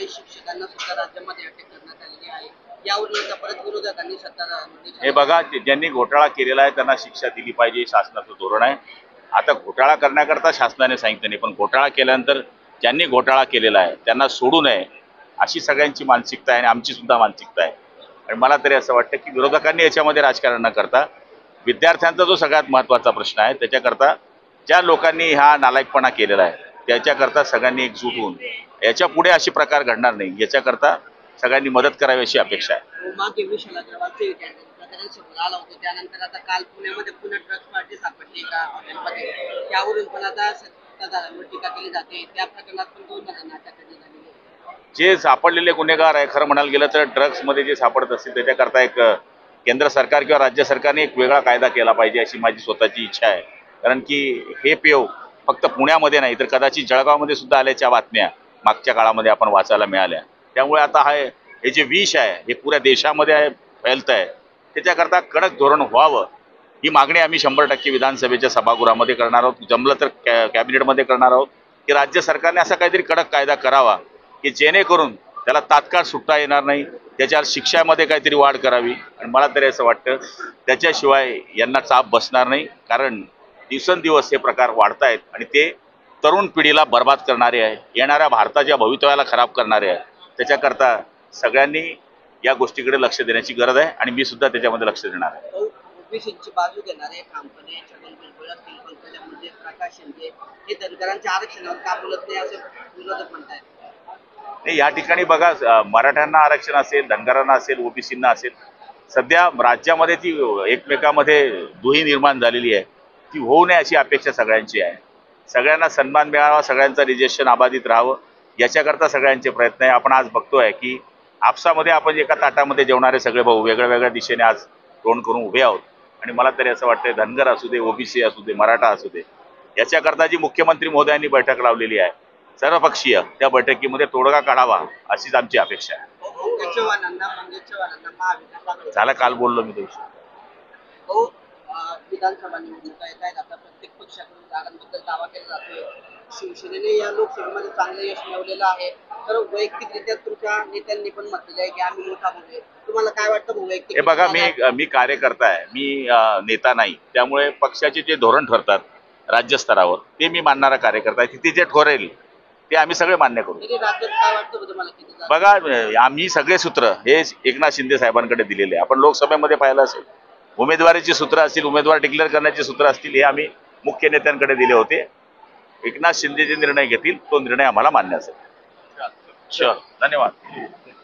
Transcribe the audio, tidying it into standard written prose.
काही शिक्षकांना सुद्धा राज्यामध्ये अटक करण्यात आलेली आहे। यावरून आता परत विरोधकांनी हे बघा, ज्यांनी घोटाळा केलेला आहे त्यांना शिक्षा दिली पाहिजे, शासनाचं धोरण आहे। आता घोटाळा करण्याकरता शासनाने सांगितलं नाही, पण घोटाळा केल्यानंतर ज्यांनी घोटाळा केलेला आहे त्यांना सोडू नये अशी सगळ्यांची मानसिकता आहे आणि आमची सुद्धा मानसिकता आहे। आणि मला तरी असं वाटतं की विरोधकांनी याच्यामध्ये राजकारण न करता विद्यार्थ्यांचा जो सगळ्यात महत्त्वाचा प्रश्न आहे त्याच्याकरता ज्या लोकांनी हा नालायकपणा केलेला आहे त्याच्याकरता सगळ्यांनी एकजूट होऊन याच्या पुढे असे प्रकार घडणार नाही याच्याकरता सगळ्यांनी मदत करावी अशी अपेक्षा आहे। मागे विशाल अग्रवालचे प्रकरण समोर आलं होतं, त्यानंतर आता काल पुण्यामध्ये पुन्हा ड्रग्ज पार्टी सापडली एका हॉटेलमध्ये, त्यावरून पण आता सत्ताधाऱ्यांवर टीका केली जाते। त्या प्रकरणात पण 2 जणांना अटक करण्यात आलेली आहे। जे सापडलेले गुन्हेगार आहे, खरं म्हणायला गेलं तर ड्रग्समध्ये जे सापडत असतील त्याच्याकरता एक केंद्र सरकार किंवा राज्य सरकारने एक वेगळा कायदा केला पाहिजे अशी माझी स्वतःची इच्छा आहे। कारण की हे पेव फक्त पुण्यामध्ये नाही तर कदाचित जळगावमध्ये सुद्धा आल्याच्या बातम्या मागच्या काळामध्ये आपण वाचायला मिळाल्या। त्यामुळे आता हे जे विष आहे हे पुऱ्या देशामध्ये फैलत आहे, त्याच्याकरता कडक धोरण व्हावं ही मागणी आम्ही 100% विधानसभेच्या सभागृहामध्ये करणार आहोत। जमलं तर कॅबिनेटमध्ये करणार आहोत की राज्य सरकारने असा काहीतरी कडक कायदा करावा की जेणेकरून त्याला तात्काळ सुटता येणार नाही, त्याच्यावर शिक्षामध्ये काहीतरी वाढ करावी। आणि मला तरी असं वाटतं त्याच्याशिवाय यांना चाप बसणार नाही, कारण दिवसेंदिवस हे प्रकार वाढत आहेत आणि ते तरुण पिढीला बर्बाद करणारे आहे, येणाऱ्या भारताच्या भवितव्याला खराब करणारे आहे। त्याच्याकरता सगळ्यांनी या गोष्टीकडे लक्ष देण्याची गरज आहे आणि मी सुद्धा त्याच्यामध्ये लक्ष देणार आहे। ओबीसीची बाजू घेणारे ठामपणे छगन भुजबळ असतील, पंकजा मुंडे, प्रकाश शिंदे हे धनगरांच्या आरक्षणावर का बोलत नाही असं विरोधक म्हणतात। नाही, या ठिकाणी बघा, मराठ्यांना आरक्षण असेल, धनगरांना असेल, ओबीसींना असेल, सध्या राज्यामध्ये ती एकमेकांमध्ये दुही निर्माण झालेली आहे, ती होऊ नये अशी अपेक्षा सगळ्यांची आहे। सगळ्यांना सन्मान मिळावा, सगळ्यांचं रिजेक्शन अबाधित राहावं याच्याकरता सगळ्यांचे प्रयत्न आहे। आपण आज बघतोय की आपसामध्ये आपण एका ताटामध्ये जेवणारे सगळे भाऊ वेगळ्या वेगळ्या दिशेने आज तोंड करून उभे आहोत। आणि मला तरी असं वाटतंय धनगर असू दे, ओबीसी असू दे, मराठा असू दे, याच्याकरता जी मुख्यमंत्री महोदयांनी बैठक लावलेली आहे सर्वपक्षीय, त्या बैठकीमध्ये तोडगा काढावा अशीच आमची अपेक्षा आहे। झालं, काल बोललो मी तो विधानसभा निवडणुका येत आहेत, आता प्रत्येक पक्षाकडून जागांबद्दल दावा केला जातोय। शिवसेनेने या लोकसभेमध्ये चांगलं यश मिळवलेलं आहे, तर वैयक्तिकरित्या तुमच्या नेत्यांनी पण म्हटलेलं आहे की आम्ही मोठा भाऊ। तुम्हाला काय वाटतं वैयक्तिक? हे बघा, मी कार्यकर्ता आहे, मी नेता नाही। त्यामुळे पक्षाचे जे धोरण ठरतात राज्यस्तरावर ते मी मानणारा कार्यकर्ता आहे। तिथे जे ठरेल ते आम्ही सगळे मान्य करू। राज्यात काय वाटतं तुम्हाला किती? बघा, आम्ही सगळे सूत्र हे एकनाथ शिंदे साहेबांकडे दिलेले आहे। आपण लोकसभेमध्ये पाहिलं असेल, उमेदवारीची सूत्र असतील, उमेदवार डिक्लेअर करण्याची सूत्र असतील, हे आम्ही मुख्य नेत्यांकडे दिले होते। एकनाथ शिंदे जे निर्णय घेतील तो निर्णय आम्हाला मान्य असेल। धन्यवाद।